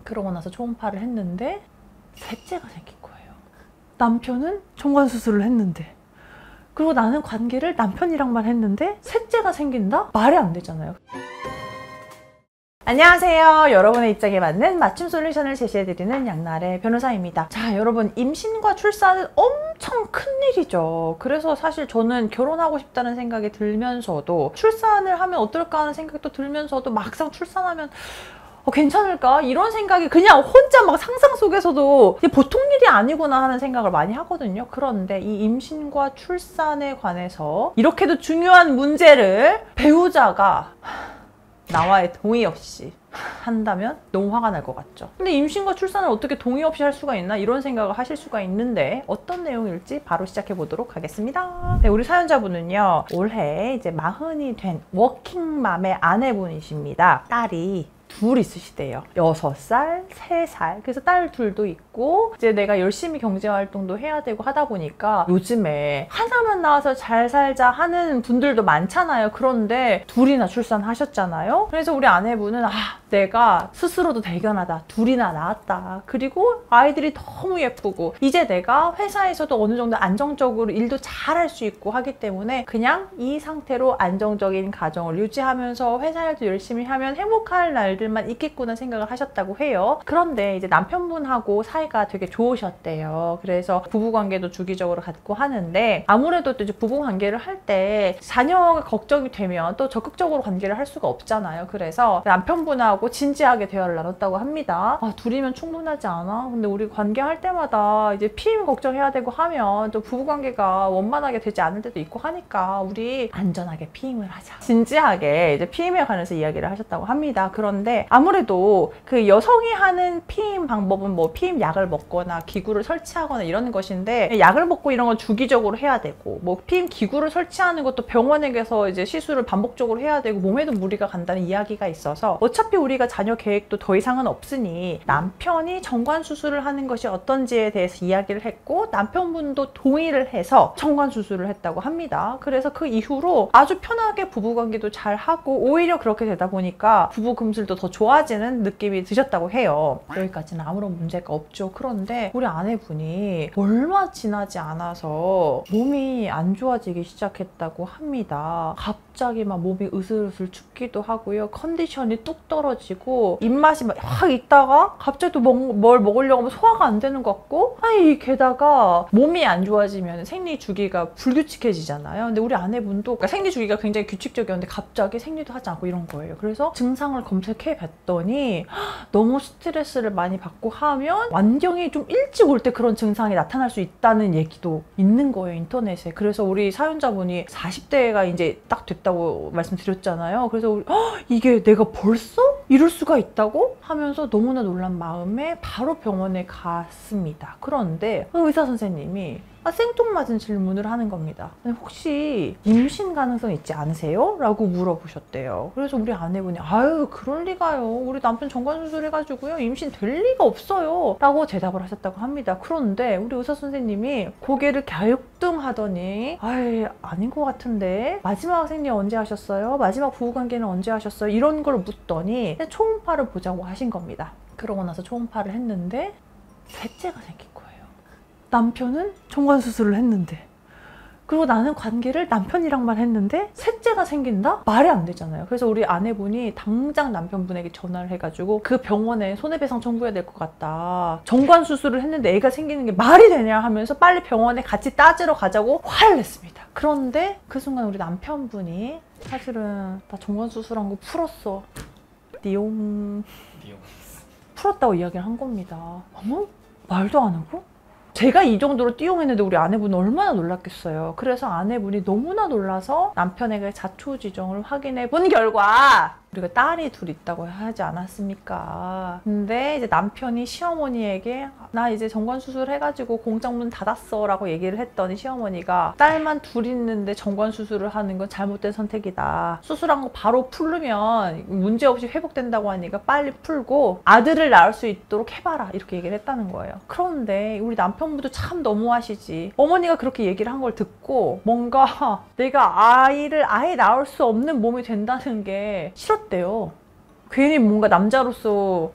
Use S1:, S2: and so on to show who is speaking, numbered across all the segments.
S1: 그러고 나서 초음파를 했는데 셋째가 생긴 거예요. 남편은 정관수술을 했는데, 그리고 나는 관계를 남편이랑만 했는데 셋째가 생긴다? 말이 안 되잖아요. 안녕하세요. 여러분의 입장에 맞는 맞춤 솔루션을 제시해드리는 양날의 변호사입니다. 자, 여러분, 임신과 출산은 엄청 큰일이죠. 그래서 사실 저는 결혼하고 싶다는 생각이 들면서도 출산을 하면 어떨까 하는 생각도 들면서도 막상 출산하면 괜찮을까? 이런 생각이 그냥 혼자 막 상상 속에서도 보통 일이 아니구나 하는 생각을 많이 하거든요. 그런데 이 임신과 출산에 관해서 이렇게도 중요한 문제를 배우자가 나와의 동의 없이 한다면 너무 화가 날 것 같죠. 근데 임신과 출산을 어떻게 동의 없이 할 수가 있나? 이런 생각을 하실 수가 있는데 어떤 내용일지 바로 시작해 보도록 하겠습니다. 네, 우리 사연자분은요, 올해 이제 40이 된 워킹맘의 아내분이십니다. 딸이 둘 있으시대요. 6살, 3살. 그래서 딸 둘도 있고, 이제 내가 열심히 경제활동도 해야 되고 하다 보니까 요즘에 하나만 나와서 잘 살자 하는 분들도 많잖아요. 그런데 둘이나 출산하셨잖아요. 그래서 우리 아내분은 내가 스스로도 대견하다. 둘이나 낳았다. 그리고 아이들이 너무 예쁘고 이제 내가 회사에서도 어느 정도 안정적으로 일도 잘 할 수 있고 하기 때문에 그냥 이 상태로 안정적인 가정을 유지하면서 회사 일도 열심히 하면 행복할 날들만 있겠구나 생각을 하셨다고 해요. 그런데 이제 남편분하고 사이가 되게 좋으셨대요. 그래서 부부관계도 주기적으로 갖고 하는데 아무래도 또 이제 부부관계를 할 때 자녀가 걱정이 되면 또 적극적으로 관계를 할 수가 없잖아요. 그래서 남편분하고 진지하게 대화를 나눴다고 합니다. 둘이면 충분하지 않아? 근데 우리 관계할 때마다 이제 피임 걱정해야 되고 하면 또 부부관계가 원만하게 되지 않을 때도 있고 하니까 우리 안전하게 피임을 하자. 진지하게 이제 피임에 관해서 이야기를 하셨다고 합니다. 그런데 아무래도 그 여성이 하는 피임 방법은 뭐 피임 약을 먹거나 기구를 설치하거나 이런 것인데, 약을 먹고 이런 건 주기적으로 해야 되고 뭐 피임 기구를 설치하는 것도 병원에 가서 이제 시술을 반복적으로 해야 되고 몸에도 무리가 간다는 이야기가 있어서 어차피 우리가 자녀 계획도 더 이상은 없으니 남편이 정관 수술을 하는 것이 어떤지에 대해서 이야기를 했고 남편분도 동의를 해서 정관 수술을 했다고 합니다. 그래서 그 이후로 아주 편하게 부부관계도 잘 하고 오히려 그렇게 되다 보니까 부부 금슬도 더 좋아지는 느낌이 드셨다고 해요. 여기까지는 아무런 문제가 없죠. 그런데 우리 아내분이 얼마 지나지 않아서 몸이 안 좋아지기 시작했다고 합니다. 갑자기 막 몸이 으슬으슬 춥기도 하고요. 컨디션이 뚝 떨어지고 입맛이 막 확 있다가 갑자기 또 뭘 먹으려고 하면 소화가 안 되는 것 같고, 게다가 몸이 안 좋아지면 생리 주기가 불규칙해지잖아요. 근데 우리 아내분도 그러니까 생리 주기가 굉장히 규칙적이었는데 갑자기 생리도 하지 않고 이런 거예요. 그래서 증상을 검색해 봤더니 너무 스트레스를 많이 받고 하면 완경이 좀 일찍 올 때 그런 증상이 나타날 수 있다는 얘기도 있는 거예요, 인터넷에. 그래서 우리 사연자분이 40대가 이제 딱 됐다고 말씀드렸잖아요. 그래서 이게 내가 벌써 이럴 수가 있다고 하면서 너무나 놀란 마음에 바로 병원에 갔습니다. 그런데 의사 선생님이 생뚱맞은 질문을 하는 겁니다. 혹시 임신 가능성 있지 않으세요? 라고 물어보셨대요. 그래서 우리 아내분이 그럴 리가요. 우리 남편 정관수술 해가지고요 임신 될 리가 없어요. 라고 대답을 하셨다고 합니다. 그런데 우리 의사 선생님이 고개를 갸우뚱하더니 아닌 것 같은데 마지막 생리 언제 하셨어요? 마지막 부부관계는 언제 하셨어요? 이런 걸 묻더니 초음파를 보자고 하신 겁니다. 그러고 나서 초음파를 했는데 셋째가 생긴 거예요. 남편은 정관수술을 했는데, 그리고 나는 관계를 남편이랑만 했는데 셋째가 생긴다? 말이 안 되잖아요. 그래서 우리 아내분이 당장 남편분에게 전화를 해가지고 그 병원에 손해배상 청구해야 될 것 같다. 정관수술을 했는데 애가 생기는 게 말이 되냐 하면서 빨리 병원에 같이 따지러 가자고 화를 냈습니다. 그런데 그 순간 우리 남편분이 사실은 나 정관수술한 거 풀었어. 띠용. 풀었다고 이야기를 한 겁니다. 어머? 말도 안 하고? 제가 이 정도로 띠용했는데 우리 아내분은 얼마나 놀랐겠어요. 그래서 아내분이 너무나 놀라서 남편에게 자초지종을 확인해 본 결과 우리가 딸이 둘 있다고 하지 않았습니까? 근데 이제 남편이 시어머니에게 나 이제 정관수술 해가지고 공장문 닫았어 라고 얘기를 했더니 시어머니가 딸만 둘 있는데 정관수술을 하는 건 잘못된 선택이다. 수술한 거 바로 풀르면 문제없이 회복된다고 하니까 빨리 풀고 아들을 낳을 수 있도록 해봐라 이렇게 얘기를 했다는 거예요. 그런데 우리 남편분도 참 너무하시지. 어머니가 그렇게 얘기를 한 걸 듣고 뭔가 내가 아이를 아예 낳을 수 없는 몸이 된다는 게 싫었대요. 괜히 뭔가 남자로서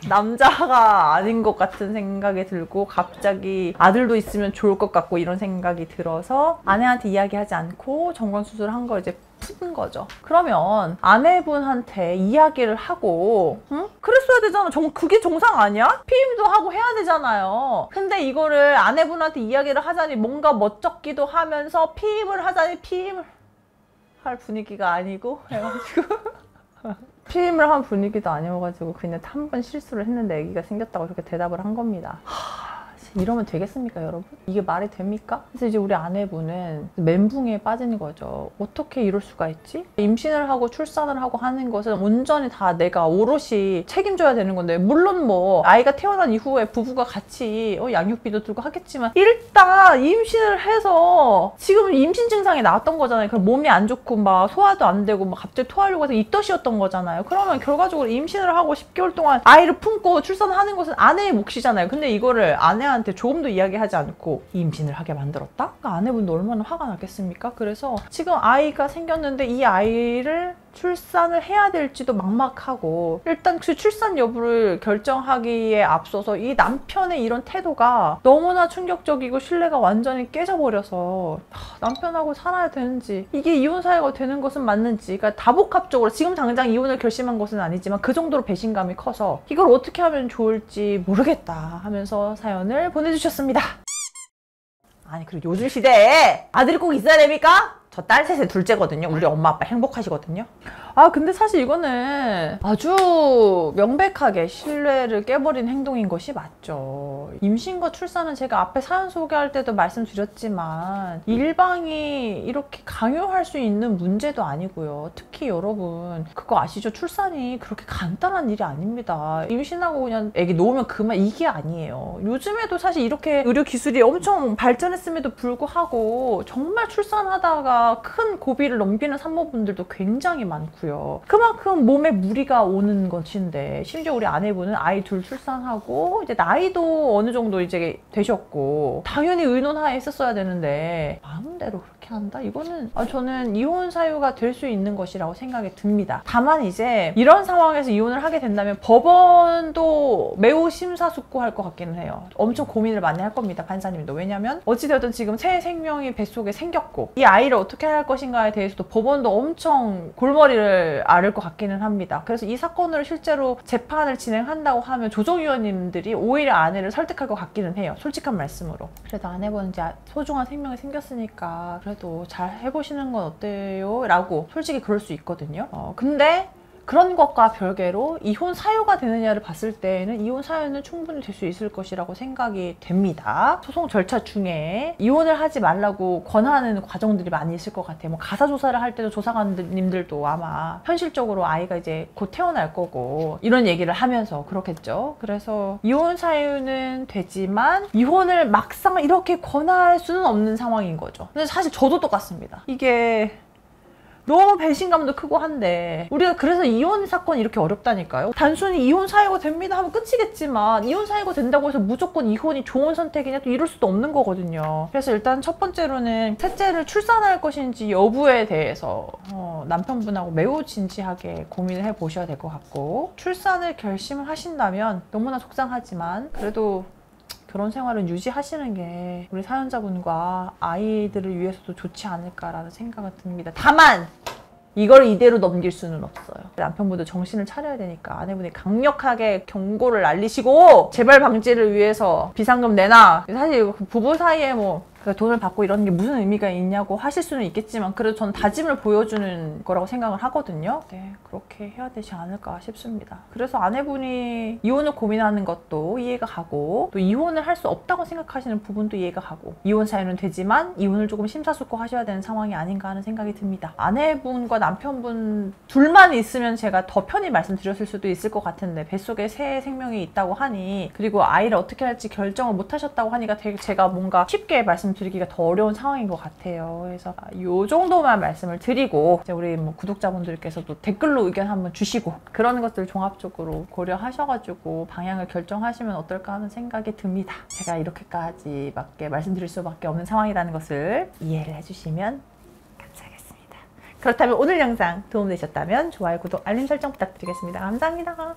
S1: 남자가 아닌 것 같은 생각이 들고 갑자기 아들도 있으면 좋을 것 같고 이런 생각이 들어서 아내한테 이야기하지 않고 정관수술을 한 걸 이제 푼 거죠. 그러면 아내분한테 이야기를 하고 응? 그랬어야 되잖아. 그게 정상 아니야? 피임도 하고 해야 되잖아요. 근데 이거를 아내분한테 이야기를 하자니 뭔가 멋쩍기도 하면서 피임을 하자니 피임을 할 분위기가 아니고 해가지고 피임을 한 분위기도 아니어가지고 그냥 한 번 실수를 했는데 아기가 생겼다고 그렇게 대답을 한 겁니다. 이러면 되겠습니까, 여러분? 이게 말이 됩니까? 그래서 이제 우리 아내분은 멘붕에 빠진 거죠. 어떻게 이럴 수가 있지? 임신을 하고 출산을 하고 하는 것은 온전히 다 내가 오롯이 책임져야 되는 건데, 물론 뭐 아이가 태어난 이후에 부부가 같이 양육비도 들고 하겠지만 일단 임신을 해서 지금 임신 증상이 나왔던 거잖아요. 그럼 몸이 안 좋고 막 소화도 안 되고 막 갑자기 토하려고 해서 입덧이었던 거잖아요. 그러면 결과적으로 임신을 하고 10개월 동안 아이를 품고 출산하는 것은 아내의 몫이잖아요. 근데 이거를 아내한테 조금도 이야기하지 않고 임신을 하게 만들었다? 그러니까 아내분도 얼마나 화가 났겠습니까? 그래서 지금 아이가 생겼는데 이 아이를 출산을 해야 될지도 막막하고, 일단 그 출산 여부를 결정하기에 앞서서 이 남편의 이런 태도가 너무나 충격적이고 신뢰가 완전히 깨져버려서 남편하고 살아야 되는지, 이게 이혼 사유가 되는 것은 맞는지, 그러니까 다복합적으로 지금 당장 이혼을 결심한 것은 아니지만 그 정도로 배신감이 커서 이걸 어떻게 하면 좋을지 모르겠다 하면서 사연을 보내주셨습니다. 아니, 그리고 요즘 시대에 아들이 꼭 있어야 됩니까? 저 딸 셋의 둘째거든요. 우리 엄마 아빠 행복하시거든요. 근데 사실 이거는 아주 명백하게 신뢰를 깨버린 행동인 것이 맞죠. 임신과 출산은 제가 앞에 사연 소개할 때도 말씀드렸지만 일방이 이렇게 강요할 수 있는 문제도 아니고요. 특히 여러분 그거 아시죠? 출산이 그렇게 간단한 일이 아닙니다. 임신하고 그냥 애기 놓으면 그만, 이게 아니에요. 요즘에도 사실 이렇게 의료 기술이 엄청 발전했음에도 불구하고 정말 출산하다가 큰 고비를 넘기는 산모분들도 굉장히 많고요. 그만큼 몸에 무리가 오는 것인데, 심지어 우리 아내분은 아이 둘 출산하고 이제 나이도 어느 정도 이제 되셨고 당연히 의논하에 했었어야 되는데 마음대로 그렇게 한다? 이거는 저는 이혼 사유가 될 수 있는 것이라고 생각이 듭니다. 다만 이제 이런 상황에서 이혼을 하게 된다면 법원도 매우 심사숙고할 것 같기는 해요. 엄청 고민을 많이 할 겁니다, 판사님도. 왜냐면 어찌되었든 지금 새 생명이 뱃속에 생겼고 이 아이를 어떻게 할 것인가에 대해서도 법원도 엄청 골머리를 앓을 것 같기는 합니다. 그래서 이 사건을 실제로 재판을 진행한다고 하면 조정위원님들이 오히려 아내를 설득할 것 같기는 해요. 솔직한 말씀으로. 그래도 아내분 이제 소중한 생명이 생겼으니까 그래도 잘 해보시는 건 어때요? 라고 솔직히 그럴 수 있거든요. 근데 그런 것과 별개로 이혼 사유가 되느냐를 봤을 때에는 이혼 사유는 충분히 될 수 있을 것이라고 생각이 됩니다. 소송 절차 중에 이혼을 하지 말라고 권하는 과정들이 많이 있을 것 같아요. 뭐 가사 조사를 할 때도 조사관님들도 아마 현실적으로 아이가 이제 곧 태어날 거고 이런 얘기를 하면서 그렇겠죠. 그래서 이혼 사유는 되지만 이혼을 막상 이렇게 권할 수는 없는 상황인 거죠. 근데 사실 저도 똑같습니다. 이게 너무 배신감도 크고 한데 우리가 그래서 이혼 사건이 이렇게 어렵다니까요. 단순히 이혼 사유가 됩니다 하면 끝이겠지만 이혼 사유가 된다고 해서 무조건 이혼이 좋은 선택이냐 또 이럴 수도 없는 거거든요. 그래서 일단 첫 번째로는 셋째를 출산할 것인지 여부에 대해서 남편분하고 매우 진지하게 고민을 해보셔야 될 것 같고, 출산을 결심을 하신다면 너무나 속상하지만 그래도 결혼 생활은 유지하시는 게 우리 사연자분과 아이들을 위해서도 좋지 않을까라는 생각은 듭니다. 다만 이걸 이대로 넘길 수는 없어요. 남편분도 정신을 차려야 되니까 아내분이 강력하게 경고를 날리시고 재발 방지를 위해서 비상금 내놔. 사실 부부 사이에 뭐 돈을 받고 이런 게 무슨 의미가 있냐고 하실 수는 있겠지만 그래도 전 다짐을 보여주는 거라고 생각을 하거든요. 네, 그렇게 해야 되지 않을까 싶습니다. 그래서 아내분이 이혼을 고민하는 것도 이해가 가고 또 이혼을 할 수 없다고 생각하시는 부분도 이해가 가고, 이혼 사유는 되지만 이혼을 조금 심사숙고 하셔야 되는 상황이 아닌가 하는 생각이 듭니다. 아내분과 남편분 둘만 있으면 제가 더 편히 말씀드렸을 수도 있을 것 같은데 뱃속에 새 생명이 있다고 하니, 그리고 아이를 어떻게 할지 결정을 못 하셨다고 하니까 되게 제가 뭔가 쉽게 말씀드리기가 더 어려운 상황인 것 같아요. 그래서 이 정도만 말씀을 드리고 이제 우리 뭐 구독자분들께서도 댓글로 의견 한번 주시고 그런 것들 종합적으로 고려하셔가지고 방향을 결정하시면 어떨까 하는 생각이 듭니다. 제가 이렇게까지밖에 말씀드릴 수밖에 없는 상황이라는 것을 이해를 해주시면 감사하겠습니다. 그렇다면 오늘 영상 도움되셨다면 좋아요, 구독, 알림 설정 부탁드리겠습니다. 감사합니다.